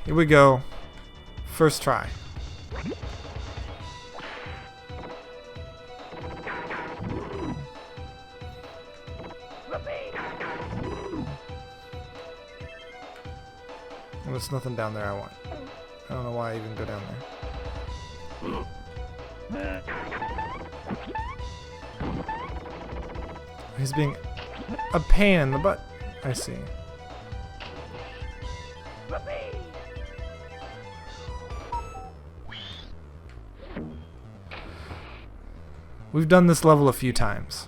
here we go. First try. Well, there's nothing down there I want. I don't know why I even go down there. He's being a pain in the butt. I see. We've done this level a few times.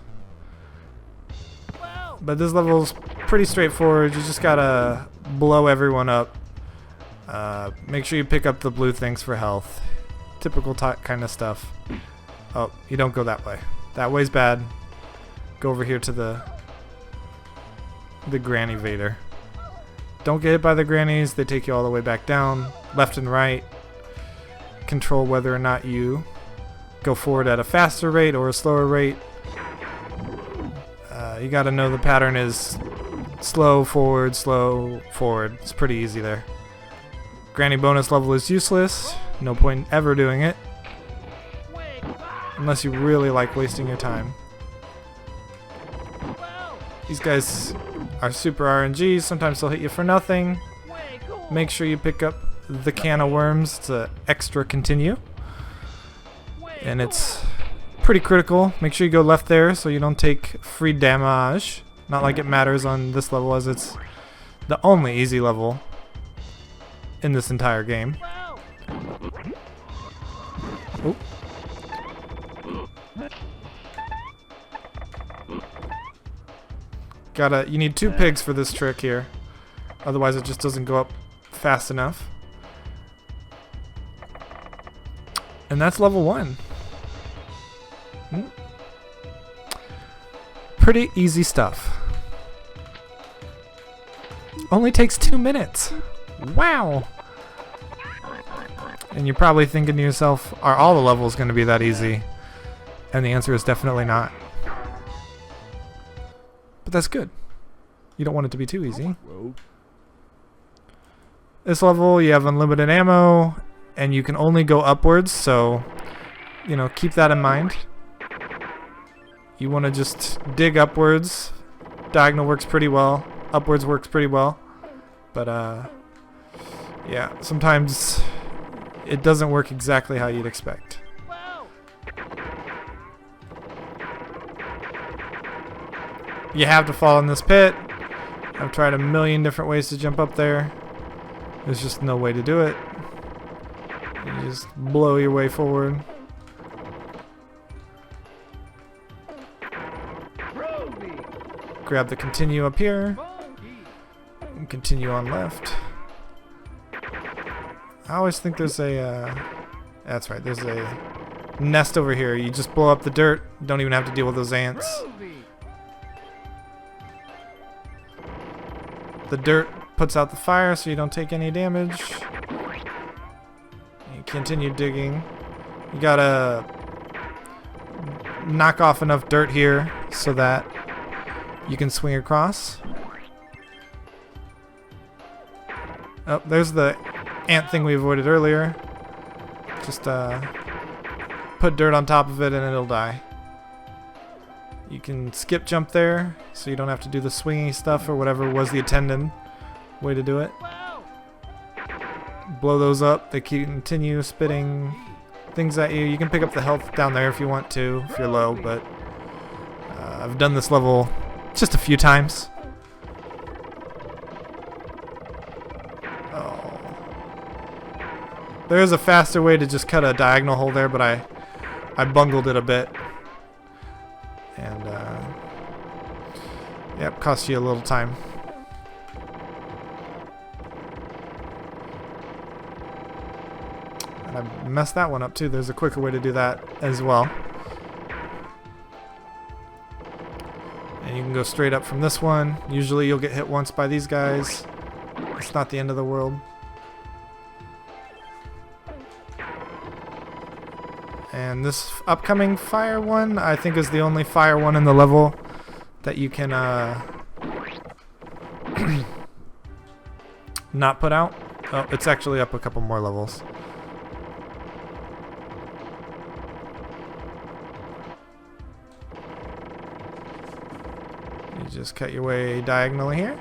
But this level's pretty straightforward. You just gotta blow everyone up. Make sure you pick up the blue things for health. Typical kind of stuff. Oh, you don't go that way. That way's bad. Go over here to the granny Vader. Don't get hit by the grannies. They take you all the way back down. Left and right. Control whether or not you go forward at a faster rate or a slower rate. You gotta know the pattern is slow, forward, slow, forward. It's pretty easy there. Granny bonus level is useless. No point ever doing it. Unless you really like wasting your time. These guys are super RNG. Sometimes they'll hit you for nothing. Make sure you pick up the can of worms to extra continue. And it's pretty critical. Make sure you go left there so you don't take free damage. Not like it matters on this level, as it's the only easy level in this entire game. Oh. You need 2 pigs for this trick here. Otherwise it just doesn't go up fast enough. And that's level 1. Pretty easy stuff. Only takes 2 minutes. Wow! And you're probably thinking to yourself, are all the levels going to be that easy? And the answer is definitely not. But that's good. You don't want it to be too easy. This level, you have unlimited ammo, and you can only go upwards, so, you know, keep that in mind. You want to just dig upwards. Diagonal works pretty well. Upwards works pretty well. But, yeah, sometimes it doesn't work exactly how you'd expect. You have to fall in this pit. I've tried a million different ways to jump up there. There's just no way to do it. You just blow your way forward. Grab the continue up here. And continue on left. I always think there's a... that's right, there's a nest over here. You just blow up the dirt. You don't even have to deal with those ants. The dirt puts out the fire so you don't take any damage. You continue digging. You gotta knock off enough dirt here so that you can swing across. Oh, there's the ant thing we avoided earlier. Just put dirt on top of it and it'll die. You can skip jump there, so you don't have to do the swinging stuff or whatever was the intended way to do it. Blow those up. They continue spitting things at you. You can pick up the health down there if you want to, if you're low, but I've done this level just a few times. Oh. There is a faster way to just cut a diagonal hole there, but I bungled it a bit. And, yep, cost you a little time. And I messed that one up too. There's a quicker way to do that as well. And you can go straight up from this one. Usually you'll get hit once by these guys. It's not the end of the world. And this upcoming fire one, I think, is the only fire one in the level that you can not put out. Oh, it's actually up a couple more levels. You just cut your way diagonally here.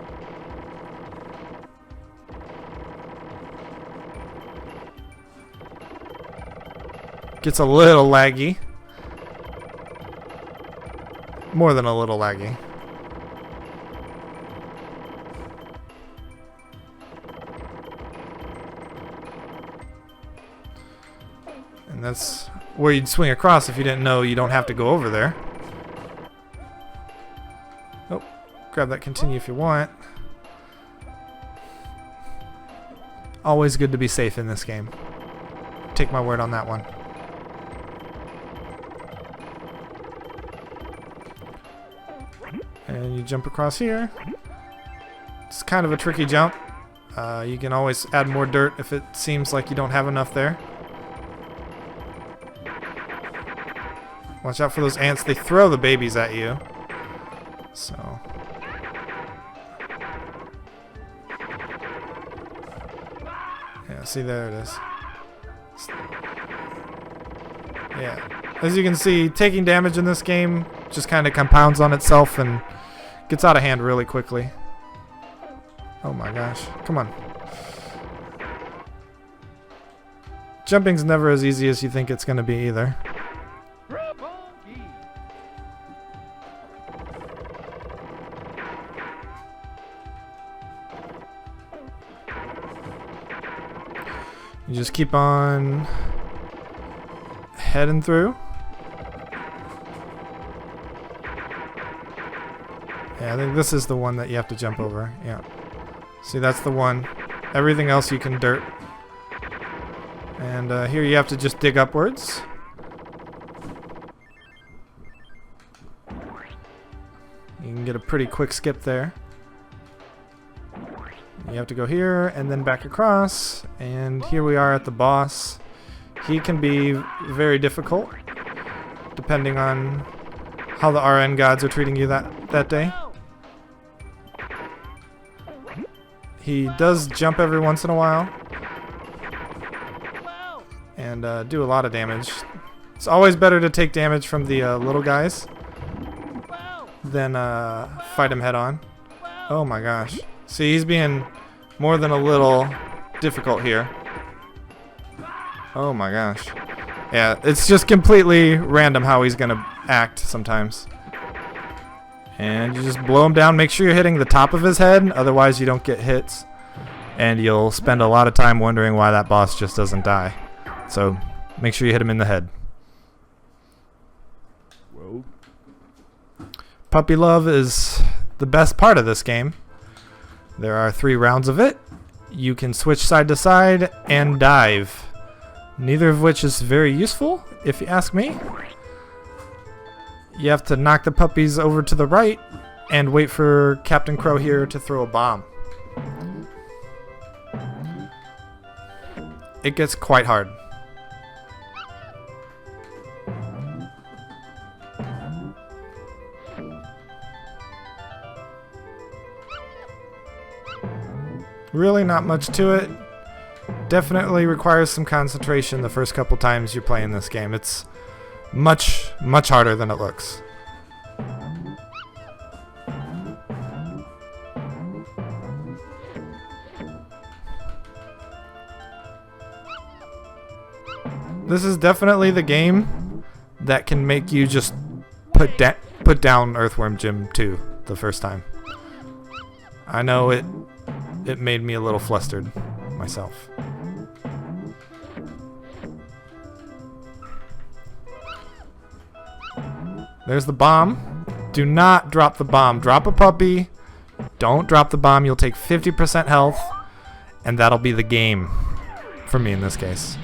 Gets a little laggy. More than a little laggy. And that's where you'd swing across if you didn't know you don't have to go over there. Oh, grab that continue if you want. Always good to be safe in this game. Take my word on that one. And you jump across here. It's kind of a tricky jump. You can always add more dirt if it seems like you don't have enough there. Watch out for those ants. They throw the babies at you. So. Yeah, see, there it is. Yeah. As you can see, taking damage in this game just kind of compounds on itself and gets out of hand really quickly. Oh my gosh. Come on. Jumping's never as easy as you think it's going to be either. You just keep on heading through. Yeah, I think this is the one that you have to jump over. Yeah. See, that's the one. Everything else you can dirt. And here you have to just dig upwards. You can get a pretty quick skip there. You have to go here and then back across, and here we are at the boss. He can be very difficult depending on how the RN gods are treating you that day. He does jump every once in a while and do a lot of damage. It's always better to take damage from the little guys than fight him head on. Oh my gosh. See, he's being more than a little difficult here. Oh my gosh. Yeah, it's just completely random how he's gonna act sometimes. And you just blow him down. Make sure you're hitting the top of his head, otherwise you don't get hits. And you'll spend a lot of time wondering why that boss just doesn't die. So make sure you hit him in the head. Whoa. Puppy love is the best part of this game. There are 3 rounds of it. You can switch side to side and dive. Neither of which is very useful, if you ask me. You have to knock the puppies over to the right and wait for Captain Crow here to throw a bomb. It gets quite hard. Really not much to it. Definitely requires some concentration the first couple times you're playing this game. It's much, much harder than it looks. This is definitely the game that can make you just put down Earthworm Jim 2 the first time. I know it made me a little flustered myself. There's the bomb. Do not drop the bomb. Drop a puppy. Don't drop the bomb. You'll take 50% health, and that'll be the game for me in this case.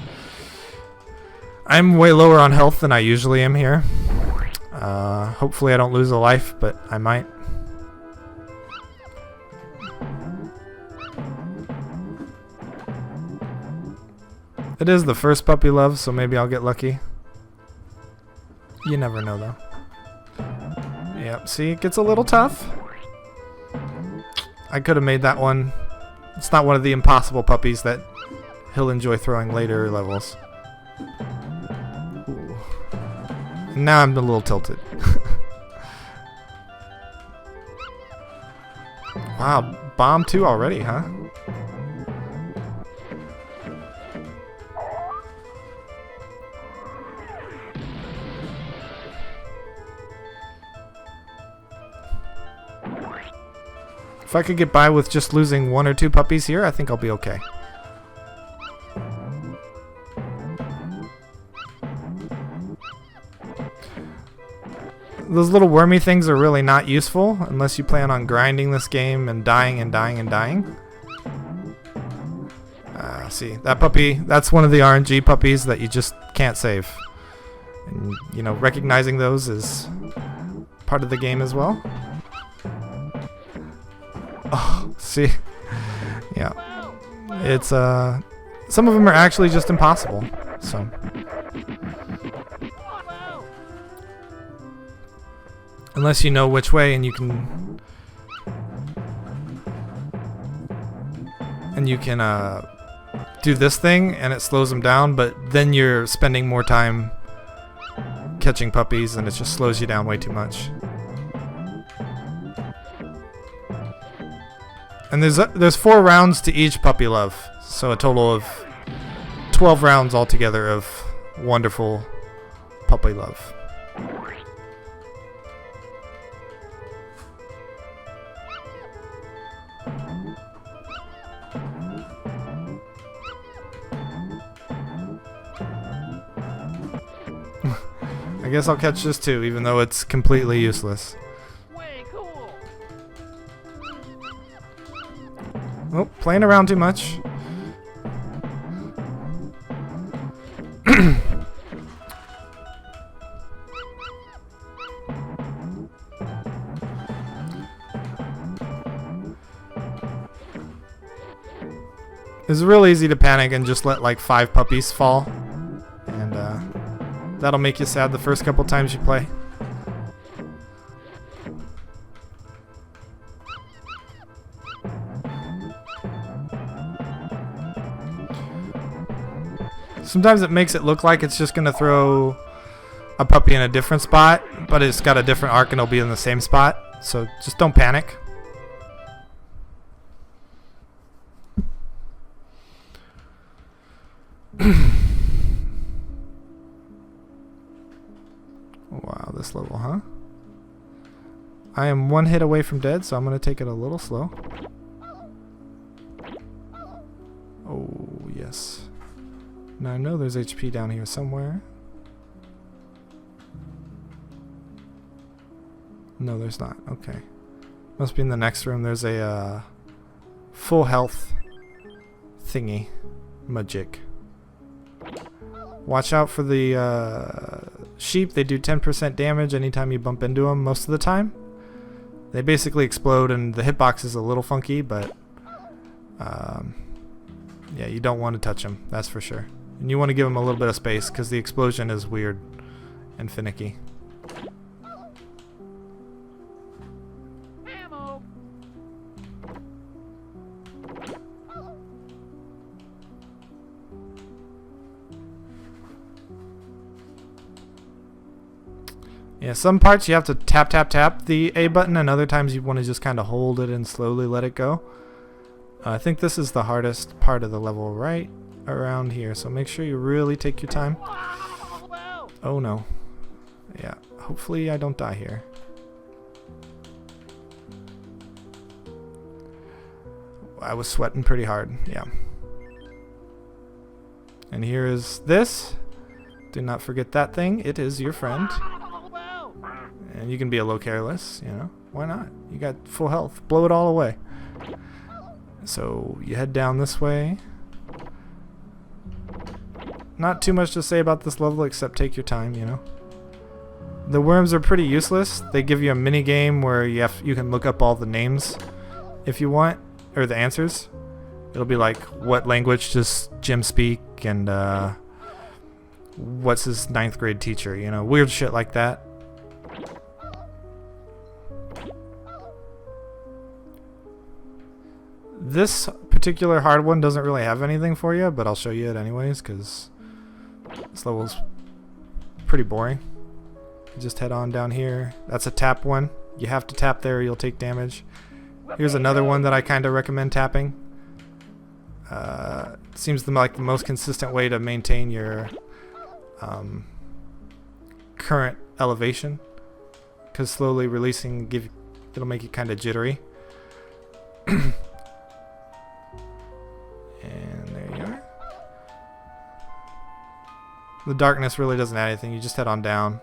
I'm way lower on health than I usually am here. Hopefully I don't lose a life, but I might. It is the first puppy love, so maybe I'll get lucky. You never know, though. Yep, see, it gets a little tough. I could have made that one It's not one of the impossible puppies that he'll enjoy throwing later levels. Ooh. Now I'm a little tilted. Wow, bomb 2 already, huh? If I could get by with just losing 1 or 2 puppies here, I think I'll be okay. Those little wormy things are really not useful unless you plan on grinding this game and dying and dying and dying. See, that puppy, that's one of the RNG puppies that you just can't save. And, you know, recognizing those is part of the game as well. Oh, see? Yeah. It's, some of them are actually just impossible, so. Unless you know which way and you can... do this thing and it slows them down, but then you're spending more time catching puppies and it just slows you down way too much. And there's 4 rounds to each puppy love, so a total of 12 rounds altogether of wonderful puppy love. I guess I'll catch this too, even though it's completely useless. Oh, playing around too much. It's real easy to panic and just let like 5 puppies fall. And that'll make you sad the first couple times you play. Sometimes it makes it look like it's just going to throw a puppy in a different spot, but it's got a different arc and it'll be in the same spot. So just don't panic. Wow, this level, huh? I am 1 hit away from dead, so I'm going to take it a little slow. Oh, yes. Now I know there's HP down here somewhere. No, there's not. Okay. Must be in the next room. There's a full health thingy. Magic. Watch out for the sheep. They do 10% damage anytime you bump into them most of the time. They basically explode and the hitbox is a little funky, but yeah, you don't want to touch them, that's for sure. And you want to give them a little bit of space because the explosion is weird and finicky. Ammo. Yeah, some parts you have to tap the A button, and other times you want to just kind of hold it and slowly let it go. I think this is the hardest part of the level right around here, so make sure you really take your time. Oh no. Yeah, hopefully I don't die here. I was sweating pretty hard, yeah. And here is this. Do not forget that thing. It is your friend. And you can be a little careless, you know. Why not? You got full health. Blow it all away. So you head down this way. Not too much to say about this level except take your time, you know. The worms are pretty useless. They give you a mini game where you can look up all the names if you want, or the answers. It'll be like, what language does Jim speak, and what's his 9th grade teacher, you know, weird shit like that. This particular hard one doesn't really have anything for you, but I'll show you it anyways because this level's pretty boring. You just head on down here. That's a tap one. You have to tap there or you'll take damage. Here's another one that I kind of recommend tapping. Seems like the most consistent way to maintain your current elevation, because slowly releasing it'll make it kind of jittery. And there you are. The darkness really doesn't add anything. You just head on down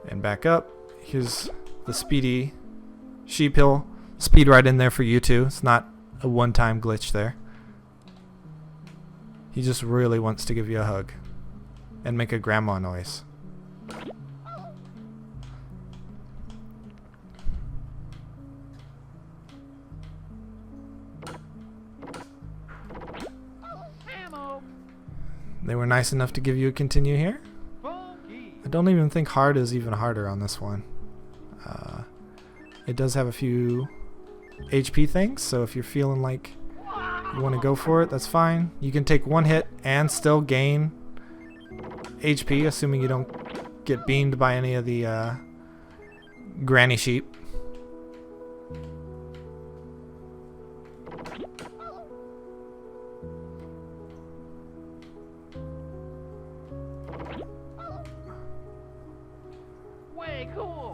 and back up. Here's the speedy sheep hill. Speed right in there for you too. It's not a one-time glitch there. He just really wants to give you a hug and make a grandma noise. They were nice enough to give you a continue here. I don't even think hard is even harder on this one. It does have a few HP things, so if you're feeling like you want to go for it, that's fine. You can take one hit and still gain HP, assuming you don't get beamed by any of the granny sheep.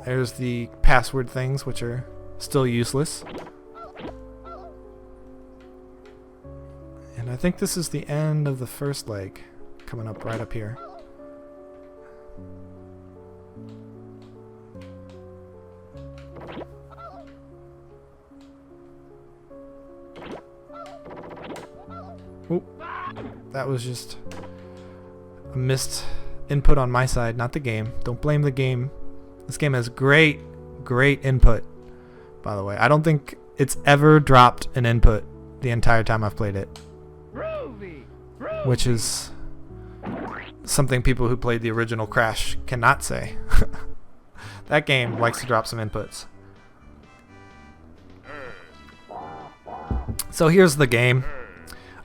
There's the password things, which are still useless. And I think this is the end of the first leg, coming up right up here. Oop. That was just a missed input on my side, not the game. Don't blame the game. This game has great input, by the way. I don't think it's ever dropped an input the entire time I've played it. Which is something people who played the original Crash cannot say. That game likes to drop some inputs. So here's the game.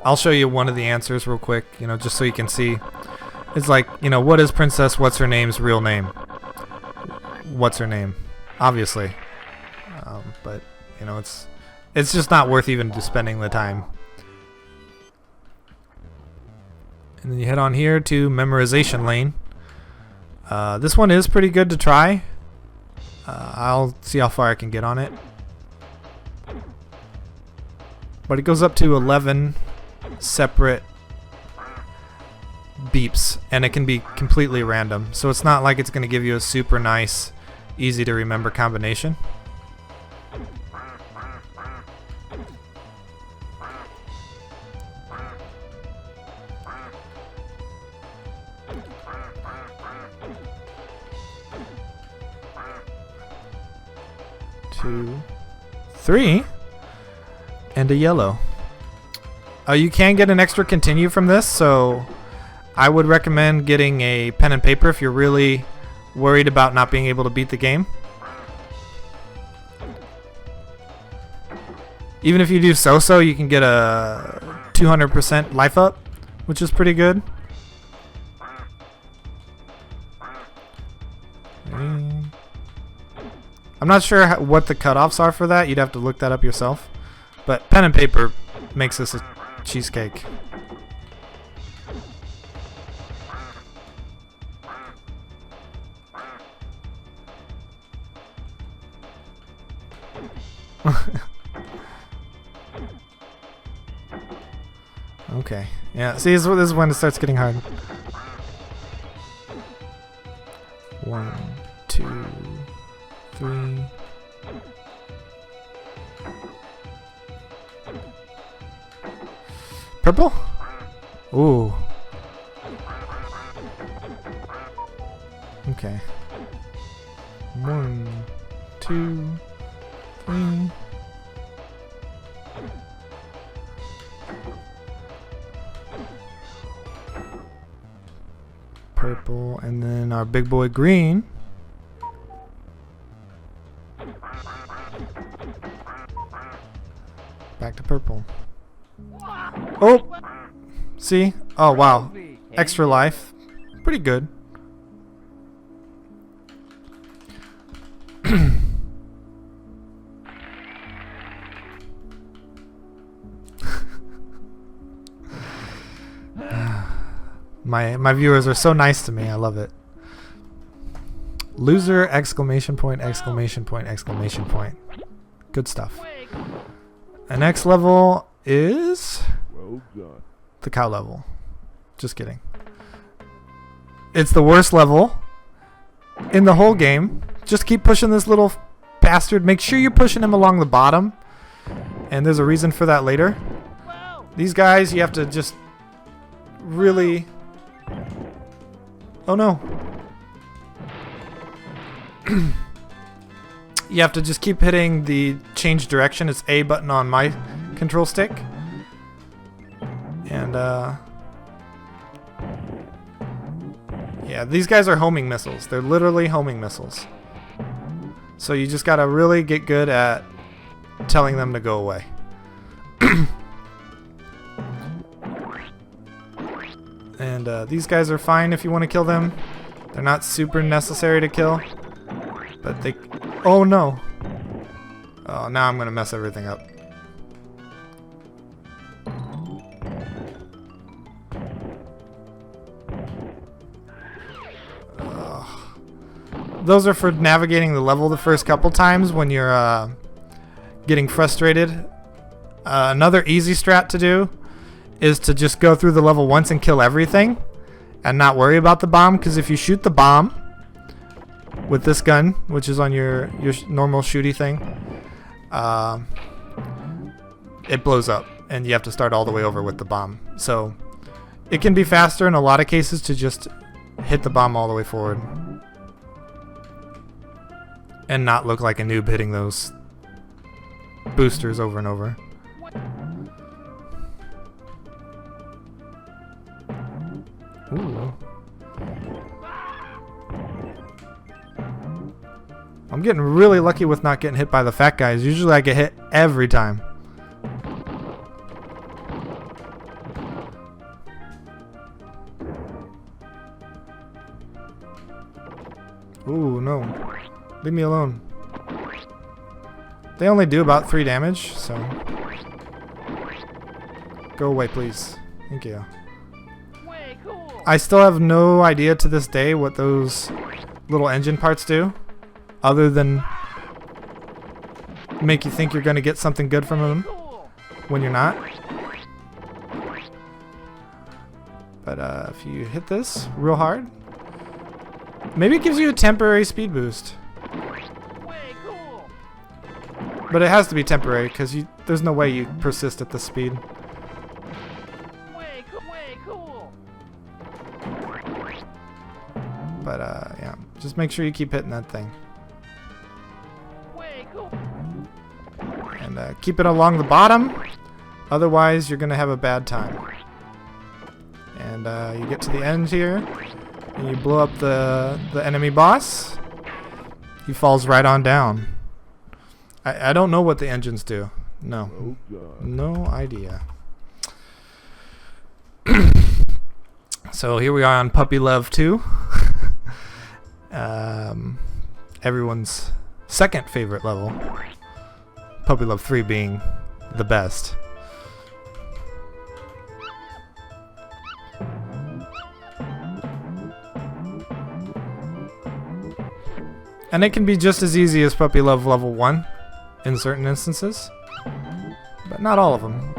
I'll show you one of the answers real quick, just so you can see. It's like, what is Princess What's Her Name's real name? What's her name? Obviously. But, it's just not worth even just spending the time. And then you head on here to Memorization Lane. This one is pretty good to try. I'll see how far I can get on it. But it goes up to 11 separate beeps, and it can be completely random. So it's not like it's going to give you a super nice, easy to remember combination. Two, three, and a yellow. You can get an extra continue from this, so I would recommend getting a pen and paper if you're really worried about not being able to beat the game. Even if you do so-so, you can get a 200% life up, which is pretty good. I'm not sure what the cutoffs are for that. You'd have to look that up yourself. But pen and paper makes this a cheesecake. Okay. Yeah, see, this is when it starts getting hard. 1, 2, 3. Purple? Ooh. Okay. 1, 2, 3. Purple, and then our big boy green. Back to purple. See? Oh, wow. Extra life. Pretty good. My viewers are so nice to me. I love it. Loser! Exclamation point! Exclamation point! Exclamation point! Good stuff. And next level is the cow level. Just kidding. It's the worst level in the whole game. Just keep pushing this little bastard. Make sure you're pushing him along the bottom. And there's a reason for that later. These guys, you have to just really... Oh no. You have to just keep hitting the change direction. It's A button on my control stick. And yeah, these guys are homing missiles. They're literally homing missiles. So you just gotta really get good at telling them to go away. And these guys are fine if you want to kill them. They're not super necessary to kill. But they... Oh no! Oh, now I'm gonna mess everything up. Those are for navigating the level the first couple times when you're getting frustrated. Another easy strat to do is to just go through the level once and kill everything and not worry about the bomb, because if you shoot the bomb with this gun, which is on your normal shooty thing, it blows up and you have to start all the way over with the bomb. So it can be faster in a lot of cases to just hit the bomb all the way forward and not look like a noob hitting those boosters over and over. Ooh. I'm getting really lucky with not getting hit by the fat guys. Usually I get hit every time. Ooh, no. Leave me alone. They only do about 3 damage, so... Go away, please. Thank you. I still have no idea to this day what those little engine parts do, other than make you think you're going to get something good from them when you're not. But if you hit this real hard, maybe it gives you a temporary speed boost. But it has to be temporary, because there's no way you persist at this speed. But yeah, just make sure you keep hitting that thing. And keep it along the bottom, otherwise you're gonna have a bad time. And you get to the end here, and you blow up the enemy boss. He falls right on down. I don't know what the engines do. No. No idea. So here we are on Puppy Love 2. Everyone's second favorite level. Puppy Love 3 being the best. And it can be just as easy as Puppy Love level 1 in certain instances, but not all of them.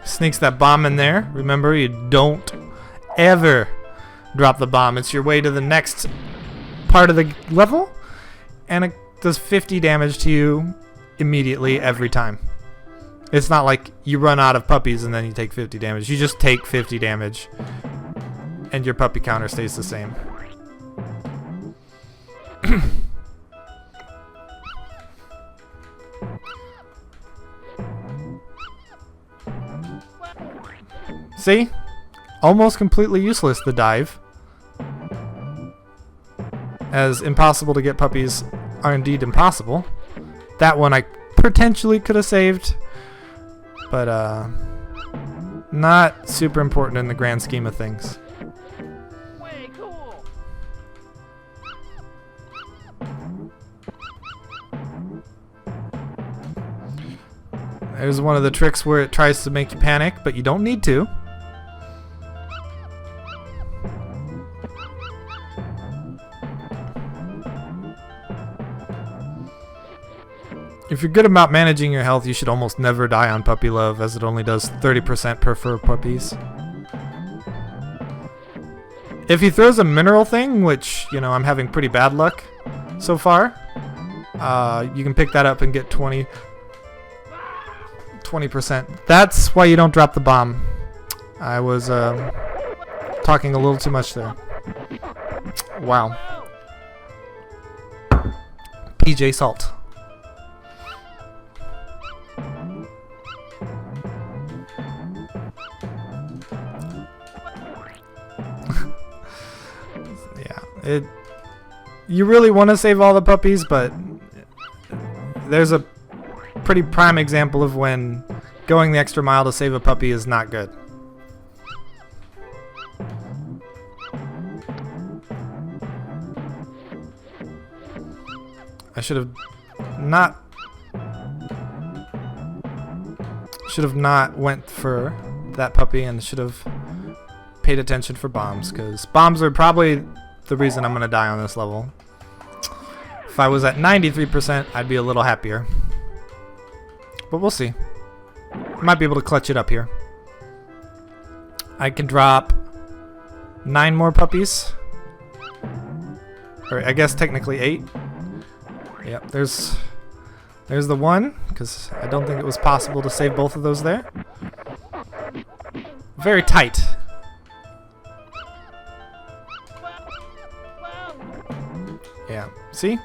Sneaks that bomb in there. Remember, you don't ever drop the bomb. It's your way to the next part of the level, and it does 50 damage to you immediately every time. It's not like you run out of puppies and then you take 50 damage. You just take 50 damage and your puppy counter stays the same. See? Almost completely useless, the dive. As impossible to get puppies are indeed impossible. That one I potentially could have saved, but not super important in the grand scheme of things. Way cool. There's one of the tricks where it tries to make you panic, but you don't need to. If you're good about managing your health, you should almost never die on Puppy Love, as it only does 30% per fur puppies. If he throws a mineral thing, which, you know, I'm having pretty bad luck so far, you can pick that up and get 20%. That's why you don't drop the bomb. I was talking a little too much there. Wow. PJ Salt. You really want to save all the puppies, but there's a pretty prime example of when going the extra mile to save a puppy is not good. I should have not went for that puppy, and should have paid attention for bombs, because bombs are probably the reason I'm going to die on this level. If I was at 93%, I'd be a little happier. But we'll see. Might be able to clutch it up here. I can drop 9 more puppies. Or I guess technically 8. Yep, there's the one, because I don't think it was possible to save both of those there. Very tight. Yeah, see?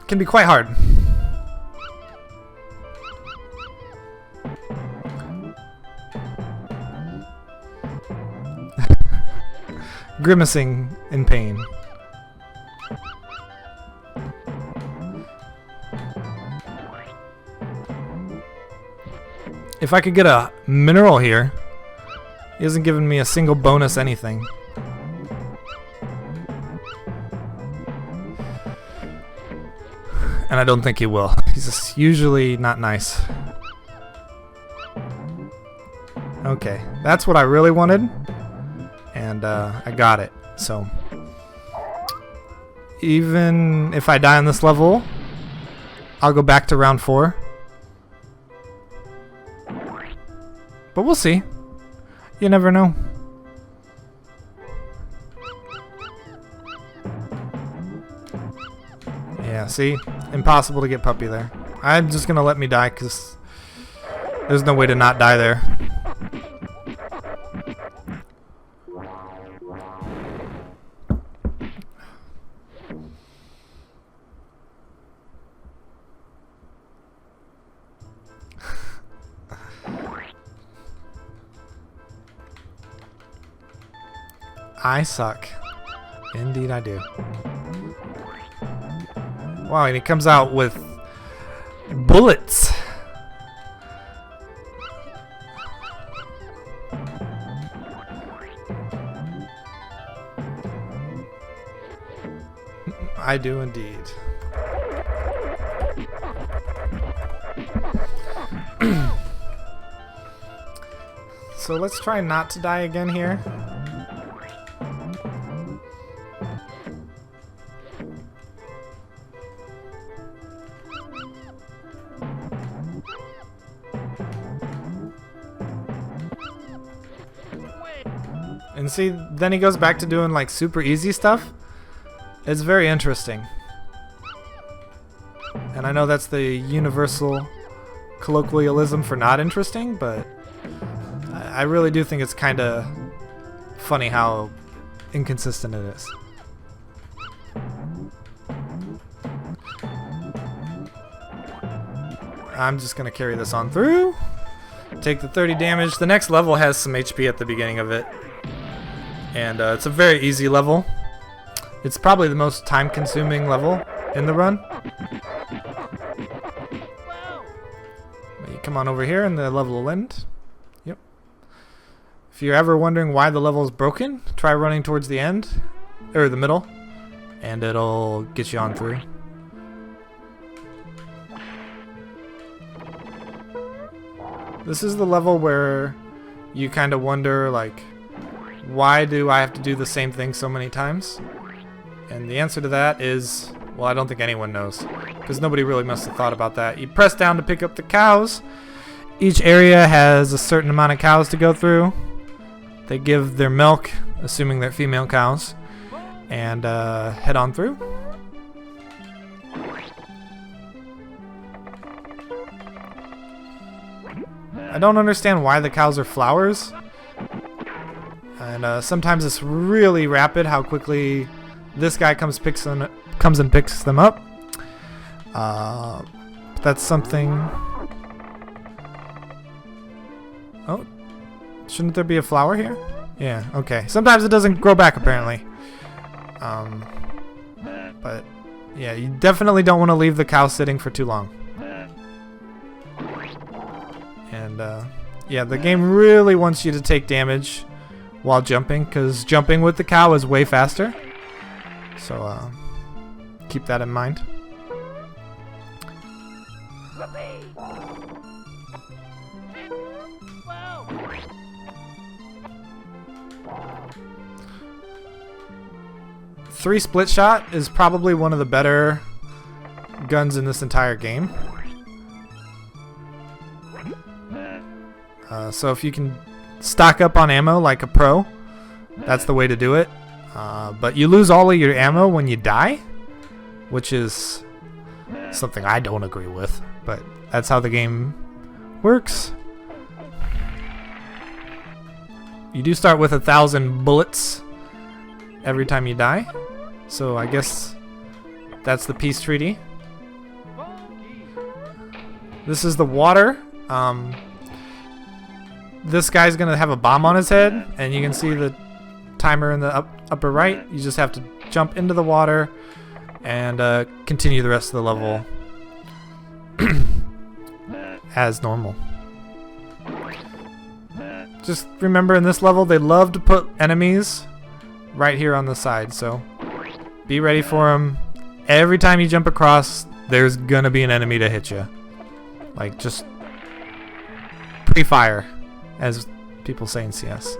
Can be quite hard. Grimacing in pain. If I could get a mineral here, he hasn't given me a single bonus anything. And I don't think he will. He's just usually not nice. Okay, that's what I really wanted. And I got it. So, even if I die on this level, I'll go back to round 4. But we'll see. You never know. Yeah, see? Impossible to get puppy there. I'm just gonna let me die, because there's no way to not die there. I suck. Indeed I do. Wow, and he comes out with bullets. I do indeed. So let's try not to die again here. And see, then he goes back to doing like super easy stuff. It's very interesting. And I know that's the universal colloquialism for not interesting, but I really do think it's kind of funny how inconsistent it is. I'm just gonna carry this on through. Take the 30 damage. The next level has some HP at the beginning of it. And it's a very easy level. It's probably the most time-consuming level in the run. You come on over here and the level will end. Yep. If you're ever wondering why the level is broken, try running towards the end, or the middle, and it'll get you on through. This is the level where you kind of wonder, like, why do I have to do the same thing so many times? And the answer to that is, well, I don't think anyone knows, because nobody really must have thought about that. You press down to pick up the cows. Each area has a certain amount of cows to go through. They give their milk, assuming they're female cows, and head on through. I don't understand why the cows are flowers. And sometimes it's really rapid how quickly this guy comes and picks them up. That's something. Oh, shouldn't there be a flower here? Yeah, okay. Sometimes it doesn't grow back apparently. But yeah, you definitely don't want to leave the cow sitting for too long. And yeah, the game really wants you to take damage while jumping, because jumping with the cow is way faster. So keep that in mind. Three split shot is probably one of the better guns in this entire game. So if you can stock up on ammo like a pro, that's the way to do it. But you lose all of your ammo when you die, which is something I don't agree with, but that's how the game works. You do start with 1,000 bullets every time you die, so I guess that's the peace treaty. This is the water. This guy's gonna have a bomb on his head, and you can see the timer in the upper right. You just have to jump into the water and continue the rest of the level as normal. Just remember, in this level they love to put enemies right here on the side, so be ready for them. Every time you jump across, there's gonna be an enemy to hit you. Like, just pre-fire, as people say in CS.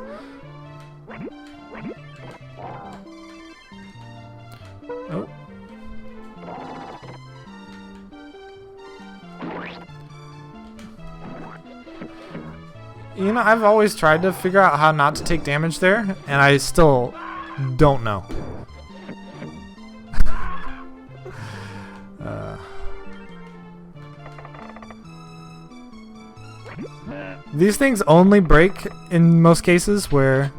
Oh. You know, I've always tried to figure out how not to take damage there, and I still don't know. These things only break in most cases where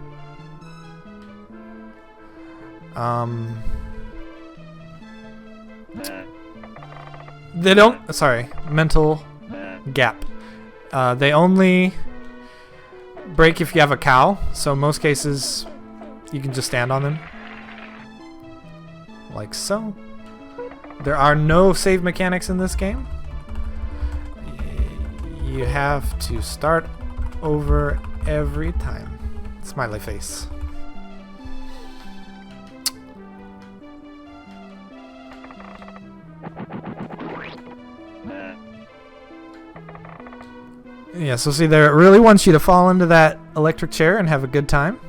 they don't. Sorry, mental gap. They only break if you have a cow, so most cases you can just stand on them like so. There are no save mechanics in this game. You have to start over every time. Smiley face. Yeah, so see there, it really wants you to fall into that electric chair and have a good time.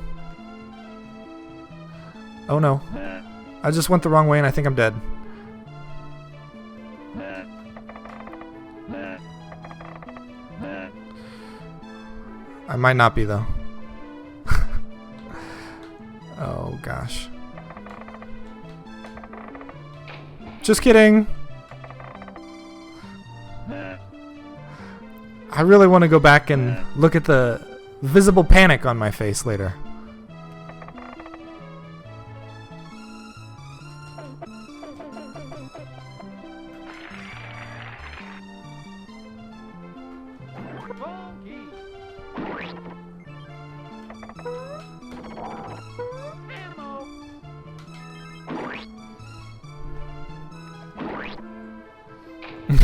Oh no. I just went the wrong way and I think I'm dead. I might not be though. Oh gosh. Just kidding. I really want to go back and look at the visible panic on my face later. Funky. Ammo.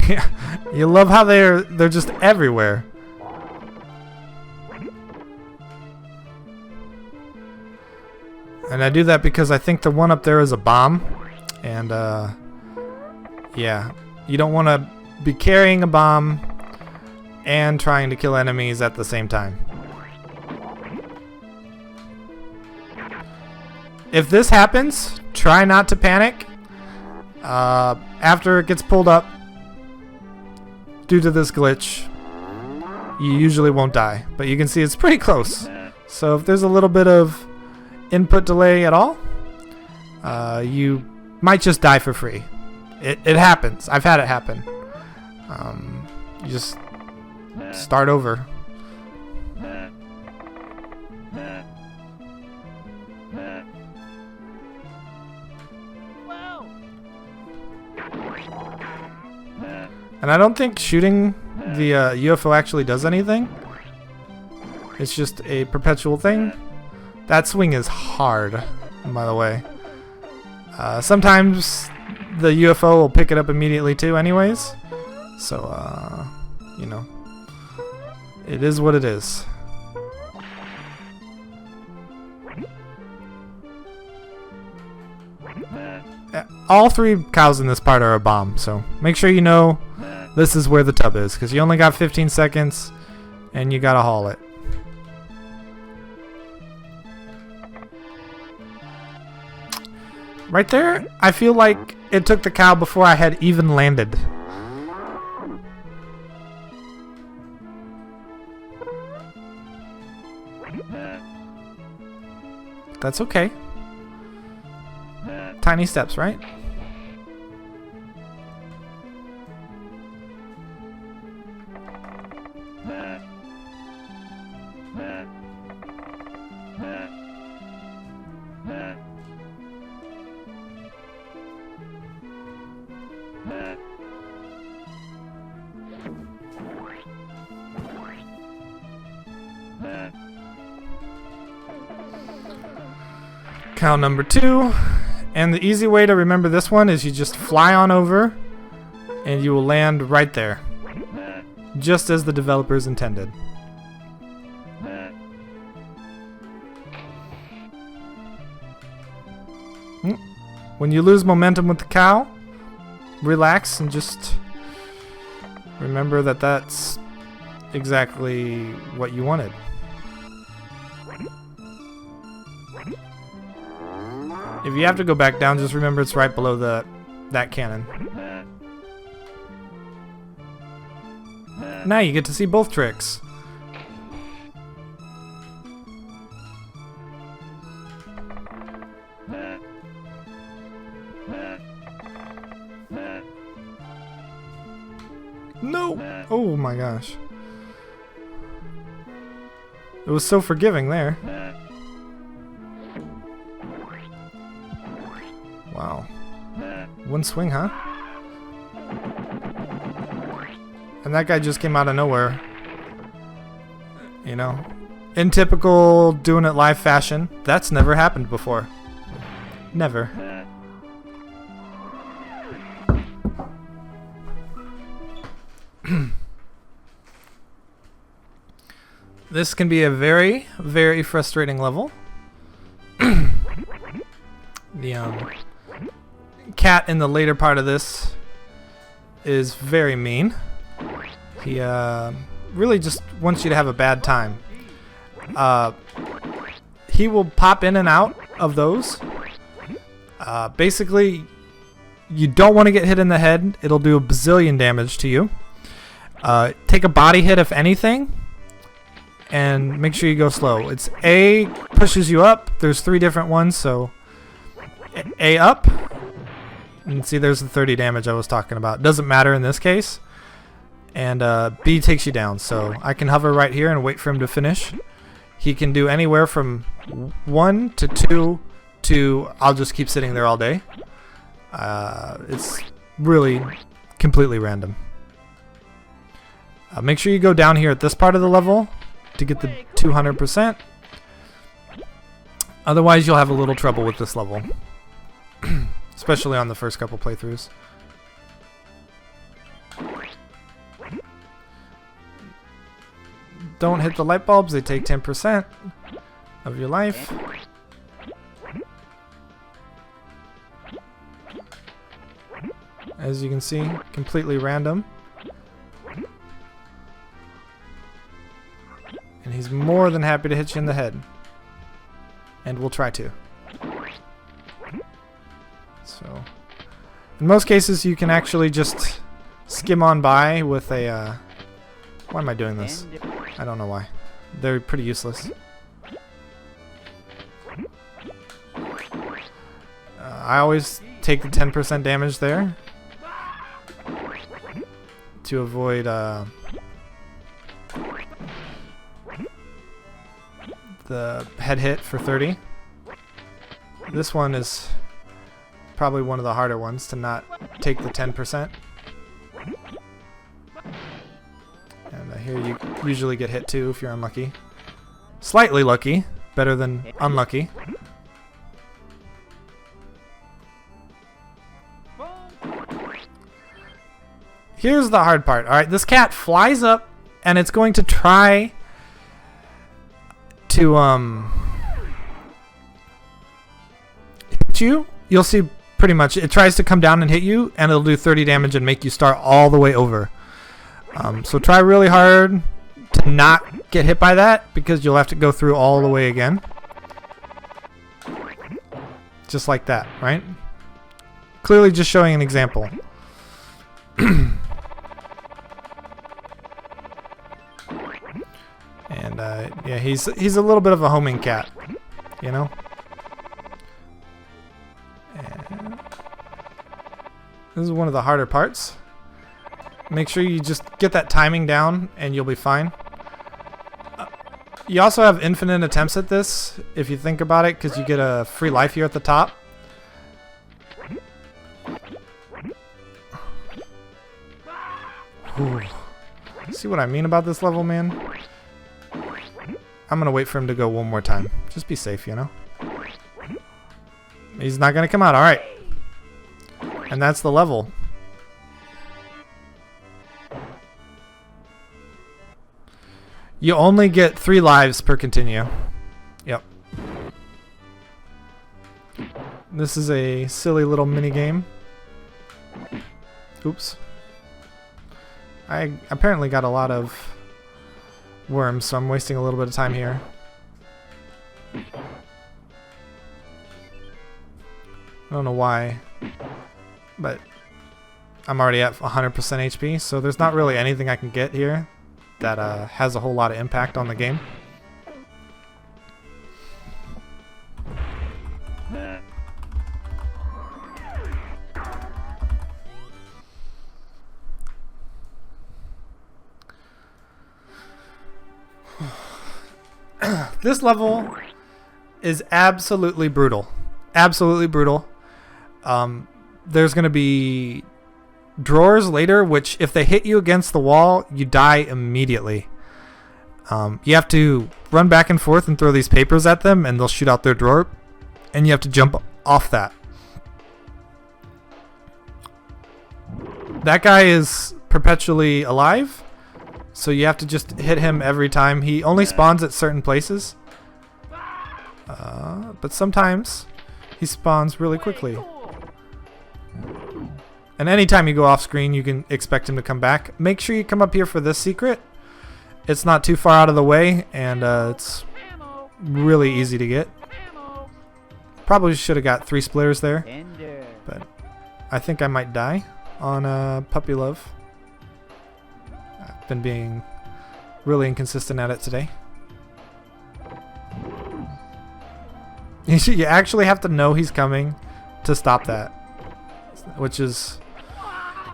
Yeah, you love how they're just everywhere. And I do that because I think the one up there is a bomb, and yeah, you don't want to be carrying a bomb and trying to kill enemies at the same time. If this happens, try not to panic. After it gets pulled up, due to this glitch, you usually won't die, but you can see it's pretty close. So if there's a little bit of input delay at all, you might just die for free. It happens. I've had it happen. You just start over. Wow. And I don't think shooting the UFO actually does anything. It's just a perpetual thing. That swing is hard, by the way. Sometimes the UFO will pick it up immediately too anyways. So, you know, it is what it is. All three cows in this part are a bomb, so make sure you know this is where the tub is, because you only got 15 seconds and you gotta haul it. Right there, I feel like it took the cow before I had even landed. That's okay. Tiny steps, right? Cow number 2. And the easy way to remember this one is you just fly on over and you will land right there, just as the developers intended. When you lose momentum with the cow, relax and just remember that that's exactly what you wanted. If you have to go back down, just remember it's right below that cannon. Now you get to see both tricks. No! Oh my gosh. It was so forgiving there. Wow. One swing, huh? And that guy just came out of nowhere. You know? In typical doing it live fashion, that's never happened before. Never. This can be a very, very frustrating level. The cat in the later part of this is very mean. He really just wants you to have a bad time. He will pop in and out of those. Basically, you don't want to get hit in the head. It'll do a bazillion damage to you. Take a body hit if anything, and make sure you go slow. It's A pushes you up. There's 3 different ones, so A up. And see, there's the 30 damage I was talking about. Doesn't matter in this case. And B takes you down. So I can hover right here and wait for him to finish. He can do anywhere from 1 to 2 to I'll just keep sitting there all day. It's really completely random. Make sure you go down here at this part of the level to get the 200%. Otherwise, you'll have a little trouble with this level. Especially on the first couple playthroughs. Don't hit the light bulbs, they take 10% of your life. As you can see, completely random. And he's more than happy to hit you in the head. And we'll try to. So, in most cases, you can actually just skim on by with a... why am I doing this? I don't know why. They're pretty useless. I always take the 10% damage there to avoid the head hit for 30. This one is probably one of the harder ones to not take the 10%. And here you usually get hit too if you're unlucky. Slightly lucky, better than unlucky. Here's the hard part. Alright, this cat flies up and it's going to try to hit you. You'll see pretty much it tries to come down and hit you and it'll do 30 damage and make you start all the way over. So try really hard to not get hit by that because you'll have to go through all the way again. Just like that, right? Clearly just showing an example. And yeah, he's a little bit of a homing cat, you know? And this is one of the harder parts. Make sure you just get that timing down and you'll be fine. You also have infinite attempts at this if you think about it because you get a free life here at the top. Ooh. See what I mean about this level, man? I'm gonna wait for him to go one more time. Just be safe, you know? He's not gonna come out, alright. And that's the level. You only get 3 lives per continue. Yep. This is a silly little mini game. Oops. I apparently got a lot of worms, so I'm wasting a little bit of time here. I don't know why, but I'm already at 100% HP, so there's not really anything I can get here that has a whole lot of impact on the game. This level is absolutely brutal. Absolutely brutal. There's going to be drawers later, which if they hit you against the wall, you die immediately. You have to run back and forth and throw these papers at them, and they'll shoot out their drawer, and you have to jump off that. That guy is perpetually alive, so you have to just hit him every time. He only spawns at certain places, but sometimes he spawns really quickly. And anytime you go off screen, you can expect him to come back. Make sure you come up here for this secret. It's not too far out of the way, and it's really easy to get. Probably should have got 3 splitters there, but I think I might die on Puppy Love. I've been being really inconsistent at it today. You actually have to know he's coming to stop that, which is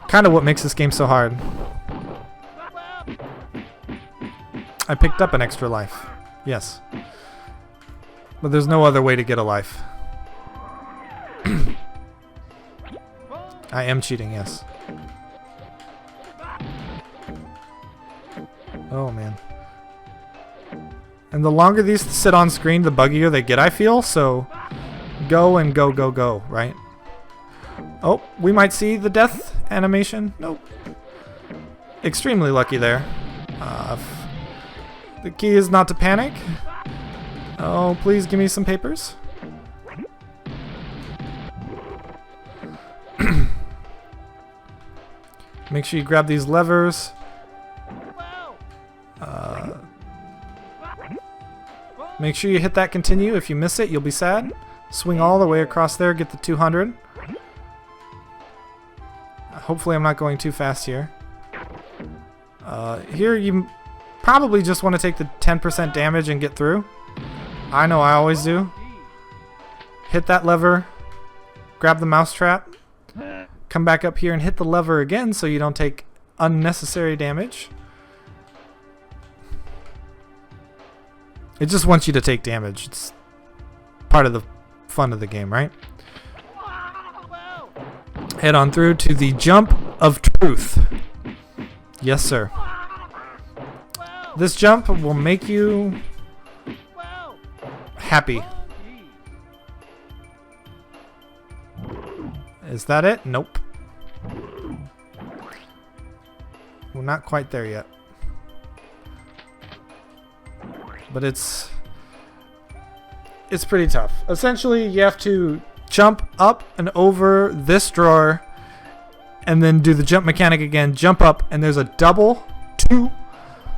kind of what makes this game so hard. I picked up an extra life, yes, but there's no other way to get a life. I am cheating, yes. Oh, man. And the longer these sit on screen, the buggier they get, I feel. So, go and go, go, go, right? Oh, we might see the death animation. Nope. Extremely lucky there. The key is not to panic. Oh, please give me some papers. Make sure you grab these levers. Make sure you hit that continue. If you miss it, you'll be sad. Swing all the way across there, get the 200. Hopefully I'm not going too fast here. Here you probably just want to take the 10% damage and get through. I know I always do. Hit that lever. Grab the mousetrap. Come back up here and hit the lever again so you don't take unnecessary damage. It just wants you to take damage. It's part of the fun of the game, right? Head on through to the jump of truth. Yes, sir. This jump will make you happy. Is that it? Nope. We're not quite there yet. But it's pretty tough. Essentially, you have to jump up and over this drawer and then do the jump mechanic again. Jump up and there's a double 2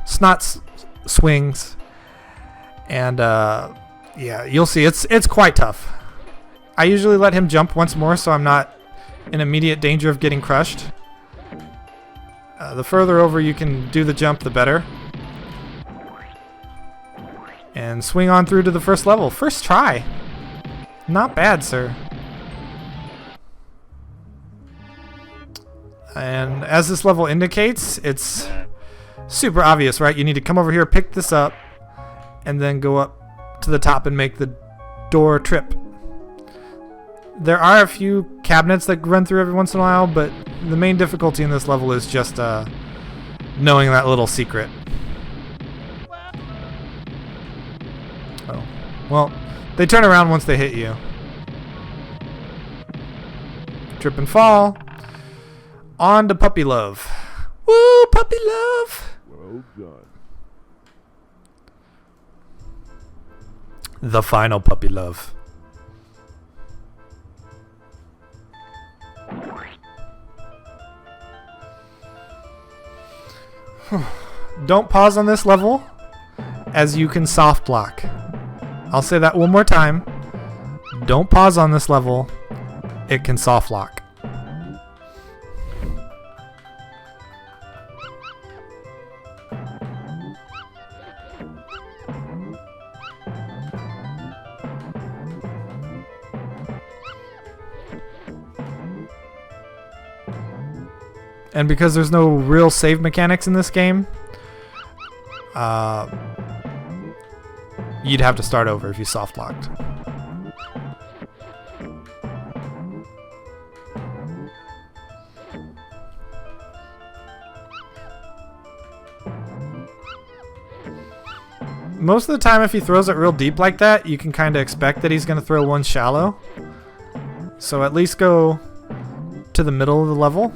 snot swings. And yeah, you'll see it's quite tough. I usually let him jump once more so I'm not in immediate danger of getting crushed. The further over you can do the jump, the better. And swing on through to the first level. First try. Not bad, sir. And as this level indicates, it's super obvious, right? You need to come over here, pick this up, and then go up to the top and make the door trip. There are a few cabinets that run through every once in a while, but the main difficulty in this level is just knowing that little secret. Oh. Well, they turn around once they hit you. Trip and fall. On to puppy love. Woo, puppy love! Well done. The final puppy love. Don't pause on this level, as you can soft lock. I'll say that one more time. Don't pause on this level. It can soft lock. And because there's no real save mechanics in this game, you'd have to start over if you soft locked. Most of the time, if he throws it real deep like that, you can kind of expect that he's going to throw one shallow. So at least go to the middle of the level.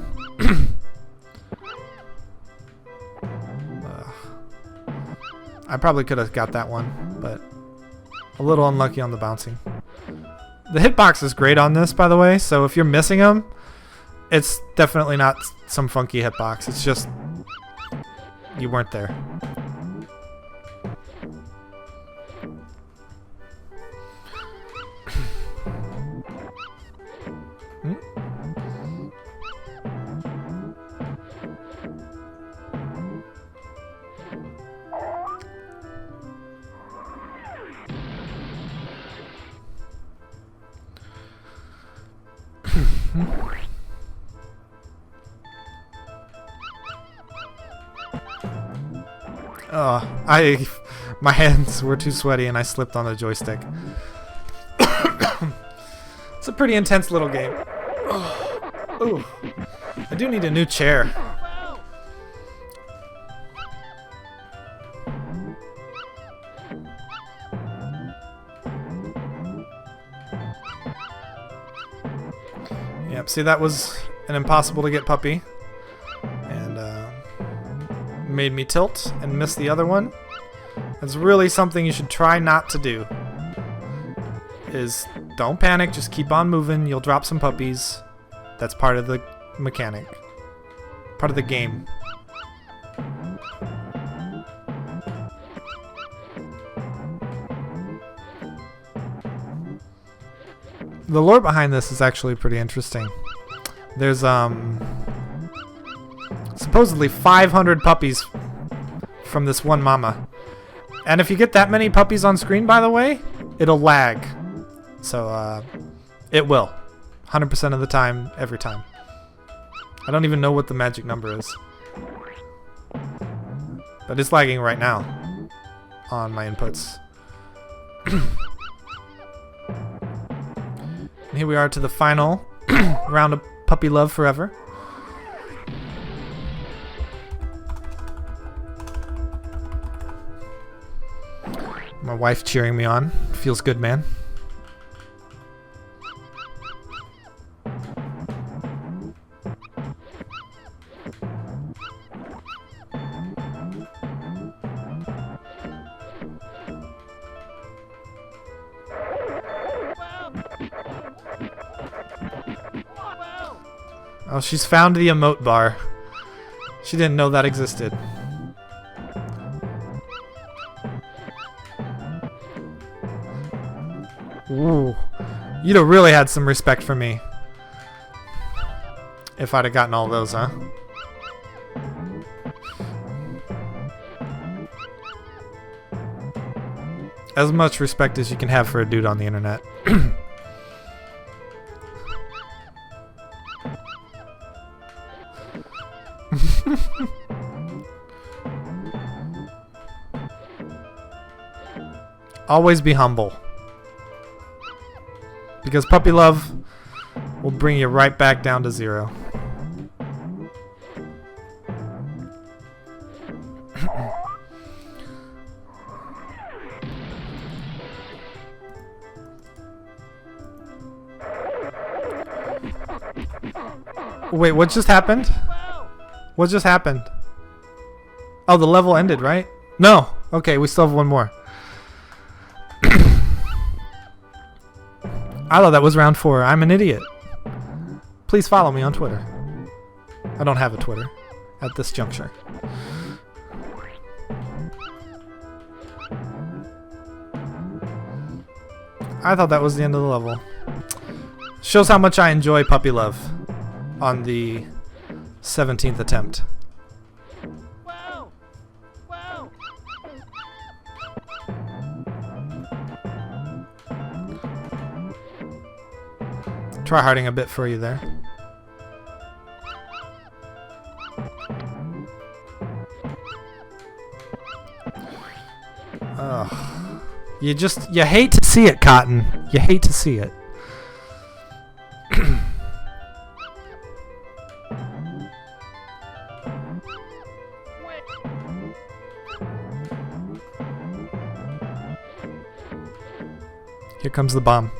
I probably could have got that one, but a little unlucky on the bouncing. The hitbox is great on this, by the way, so if you're missing them, it's definitely not some funky hitbox. It's just you weren't there. Oh, my hands were too sweaty and I slipped on the joystick. It's a pretty intense little game. Ooh. I do need a new chair. Yep, see, that was an impossible to get puppy. And made me tilt and miss the other one. That's really something you should try not to do. Is don't panic, just keep on moving. You'll drop some puppies. That's part of the mechanic. Part of the game. The lore behind this is actually pretty interesting. There's supposedly 500 puppies from this one mama. And if you get that many puppies on screen, by the way, it'll lag. So it will. 100% of the time, every time. I don't even know what the magic number is. But it's lagging right now on my inputs. And here we are to the final round of Puppy Love Forever. My wife cheering me on. Feels good, man. Oh, she's found the emote bar. She didn't know that existed. Ooh. You'd have really had some respect for me. If I'd have gotten all those, huh? As much respect as you can have for a dude on the internet. Always be humble. Because puppy love will bring you right back down to zero. Wait, what just happened? What just happened? Oh, the level ended, right? No. Okay, we still have one more. I thought that was round 4. I'm an idiot. Please follow me on Twitter. I don't have a Twitter at this juncture. I thought that was the end of the level. Shows how much I enjoy puppy love on the 17th attempt. Try harding a bit for you there. Ugh. You hate to see it, Cotton. You hate to see it. Here comes the bomb.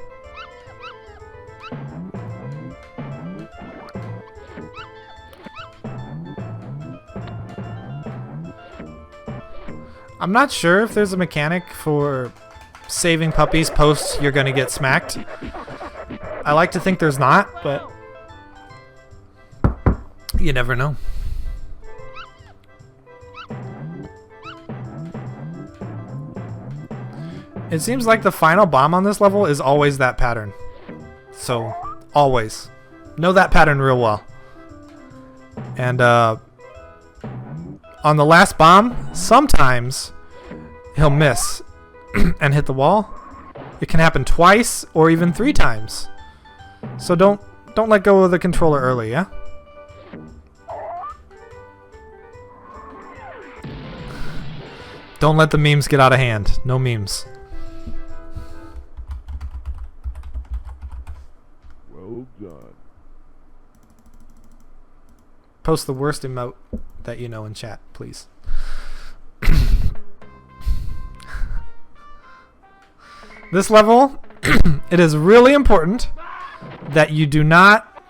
I'm not sure if there's a mechanic for saving puppies post you're gonna get smacked. I like to think there's not, but you never know. It seems like the final bomb on this level is always that pattern. So, always. Know that pattern real well. And, on the last bomb, sometimes he'll miss and hit the wall. It can happen twice or even 3 times. So don't let go of the controller early, yeah? Don't let the memes get out of hand. No memes. Well done. Post the worst emote that you know in chat, please. This level, it is really important that you do not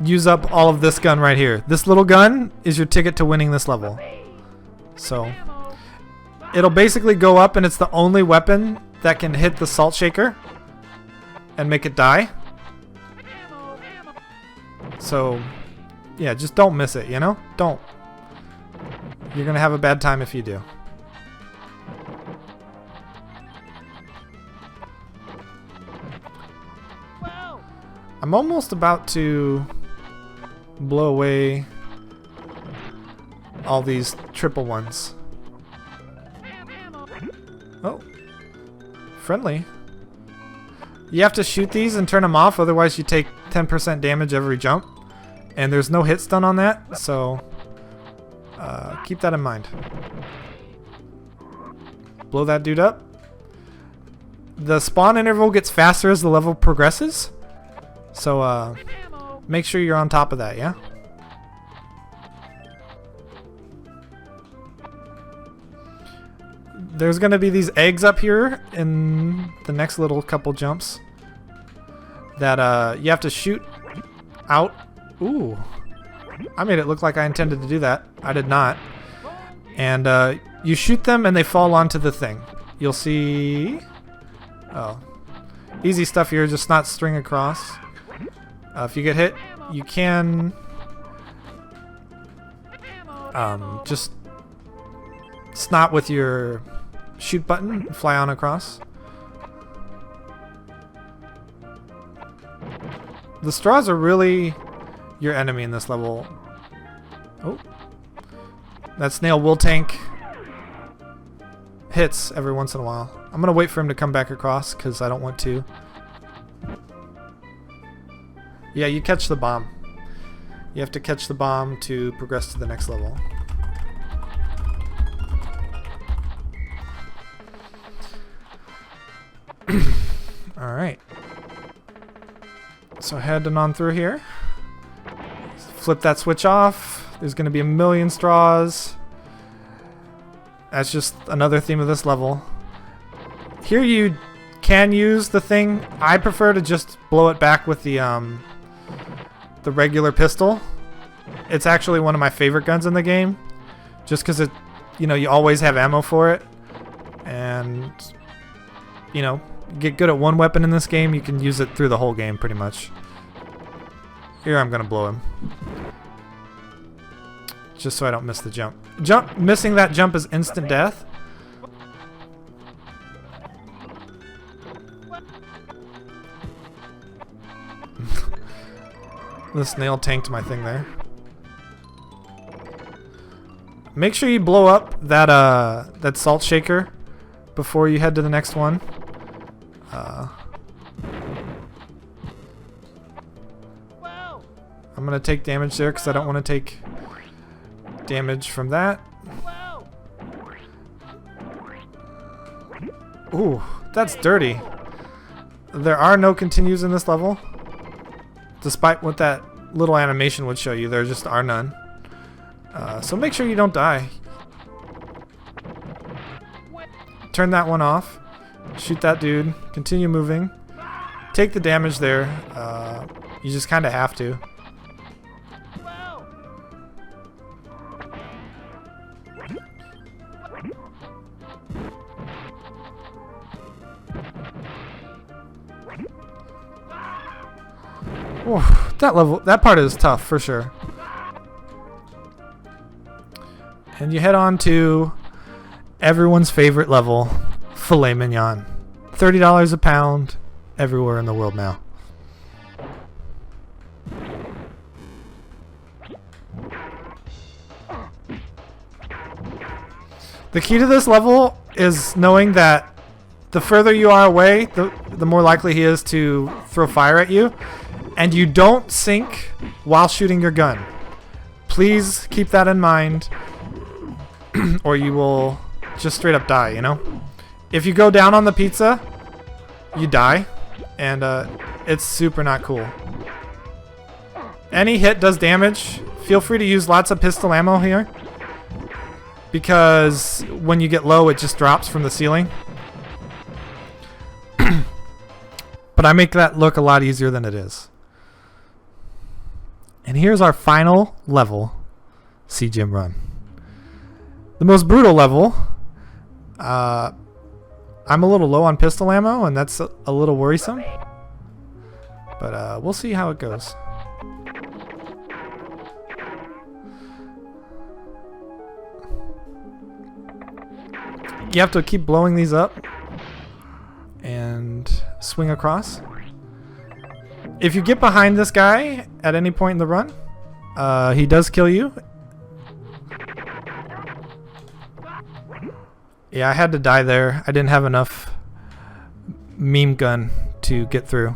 use up all of this gun right here. This little gun is your ticket to winning this level. So it'll basically go up, and it's the only weapon that can hit the salt shaker and make it die. So yeah, just don't miss it, you know? Don't. You're gonna have a bad time if you do. I'm almost about to blow away all these triple ones. Oh. Friendly. You have to shoot these and turn them off, otherwise you take 10% damage every jump. And there's no hit stun on that, so keep that in mind. Blow that dude up. The spawn interval gets faster as the level progresses. So, make sure you're on top of that, yeah? There's gonna be these eggs up here in the next little couple jumps that, you have to shoot out. Ooh. I made it look like I intended to do that. I did not. And, you shoot them and they fall onto the thing. You'll see... Oh. Easy stuff here, just not string across. If you get hit, you can just snot with your shoot button and fly on across. The straws are really your enemy in this level. Oh. That snail will tank hits every once in a while. I'm gonna wait for him to come back across because I don't want to. Yeah, you catch the bomb. You have to catch the bomb to progress to the next level. Alright. So heading on through here. Flip that switch off. There's going to be a million straws. That's just another theme of this level. Here you can use the thing. I prefer to just blow it back with the regular pistol. It's actually one of my favorite guns in the game, just because it, you know, you always have ammo for it, and you know, get good at one weapon in this game, you can use it through the whole game pretty much. Here I'm gonna blow him, just so I don't miss the jump. Missing that jump is instant death. The snail tanked my thing there. Make sure you blow up that that salt shaker before you head to the next one. I'm gonna take damage there because I don't want to take damage from that. Ooh, that's dirty. There are no continues in this level. Despite what that little animation would show you, there just are none. So make sure you don't die. Turn that one off. Shoot that dude. Continue moving. Take the damage there. You just kind of have to. Oof, that part is tough for sure. And you head on to everyone's favorite level, filet mignon. $30 a pound everywhere in the world now. The key to this level is knowing that the further you are away, the more likely he is to throw fire at you. And you don't sink while shooting your gun. Please keep that in mind, or you will just straight up die, you know? If you go down on the pizza, you die, and it's super not cool. Any hit does damage. Feel free to use lots of pistol ammo here, because when you get low, it just drops from the ceiling. But I make that look a lot easier than it is. And here's our final level, Sea Jim Run. The most brutal level. I'm a little low on pistol ammo, and that's a little worrisome. But we'll see how it goes. You have to keep blowing these up and swing across. If you get behind this guy at any point in the run, he does kill you. Yeah, I had to die there. I didn't have enough meme gun to get through.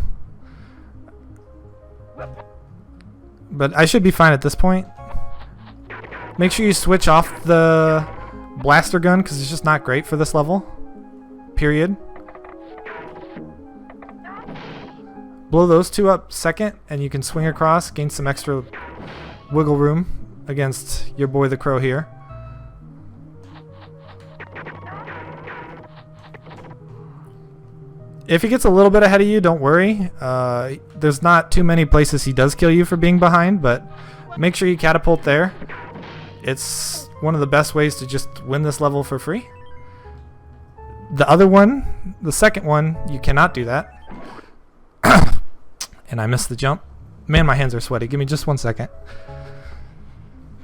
But I should be fine at this point. Make sure you switch off the blaster gun, because it's just not great for this level. Period. Blow those two up second, and you can swing across, gain some extra wiggle room against your boy the Crow here. If he gets a little bit ahead of you, don't worry. There's not too many places he does kill you for being behind, but make sure you catapult there. It's one of the best ways to just win this level for free. The other one, the second one, you cannot do that. And I missed the jump. Man, my hands are sweaty. Give me just 1 second.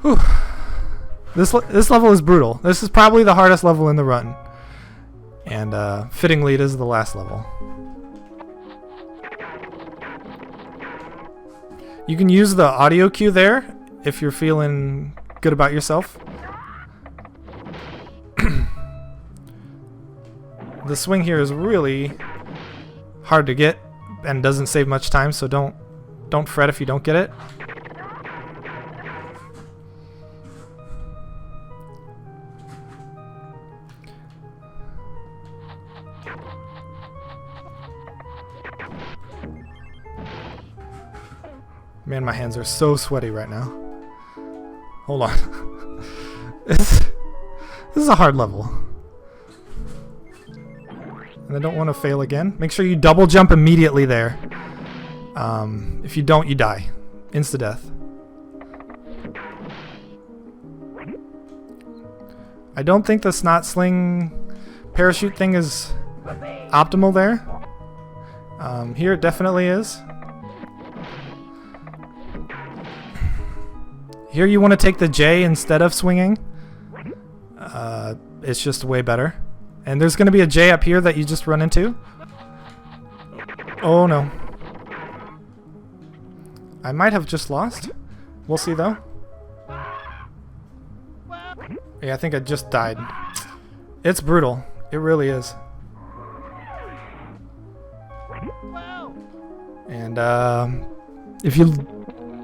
Whew. This level is brutal. This is probably the hardest level in the run. And fittingly, it is the last level. You can use the audio cue there if you're feeling good about yourself. The swing here is really hard to get and doesn't save much time, so don't fret if you don't get it. Man, my hands are so sweaty right now. Hold on. This is a hard level. And I don't want to fail again. Make sure you double jump immediately there. If you don't, you die. Insta-death. I don't think the snot sling parachute thing is optimal there. Here it definitely is. Here you want to take the J instead of swinging. It's just way better. And there's going to be a J up here that you just run into. Oh no. I might have just lost. We'll see though. Yeah, I think I just died. It's brutal. It really is. And if you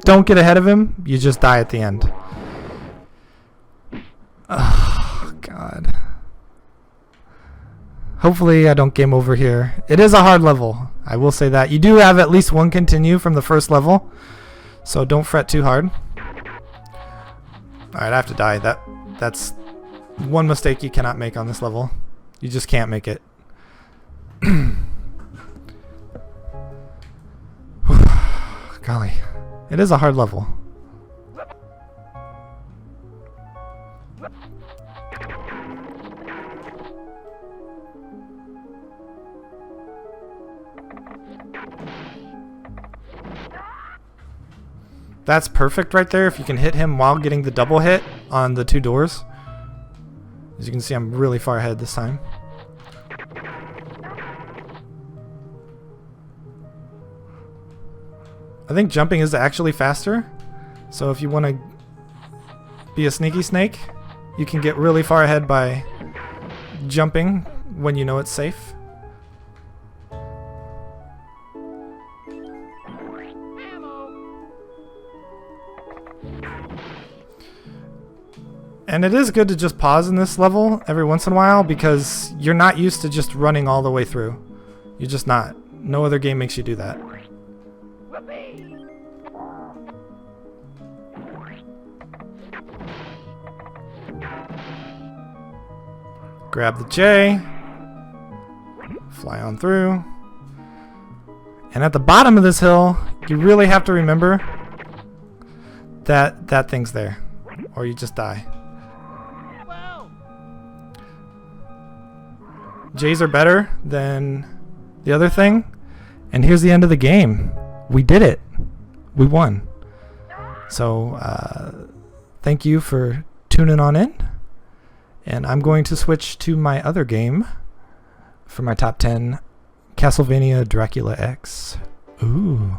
don't get ahead of him, you just die at the end. Oh, God. Hopefully I don't game over here. It is a hard level. I will say that. You do have at least one continue from the first level, so don't fret too hard. Alright, I have to die. That's one mistake you cannot make on this level. You just can't make it. Golly. It is a hard level. That's perfect right there if you can hit him while getting the double hit on the two doors. As you can see, I'm really far ahead this time. I think jumping is actually faster. So if you want to be a sneaky snake, you can get really far ahead by jumping when you know it's safe. And it is good to just pause in this level every once in a while because you're not used to just running all the way through. You're just not. No other game makes you do that. Grab the J. Fly on through. And at the bottom of this hill, you really have to remember that that thing's there, or you just die. Whoa! J's are better than the other thing. And here's the end of the game. We did it. We won. So, thank you for tuning on in. And I'm going to switch to my other game for my top 10, Castlevania Dracula X. Ooh.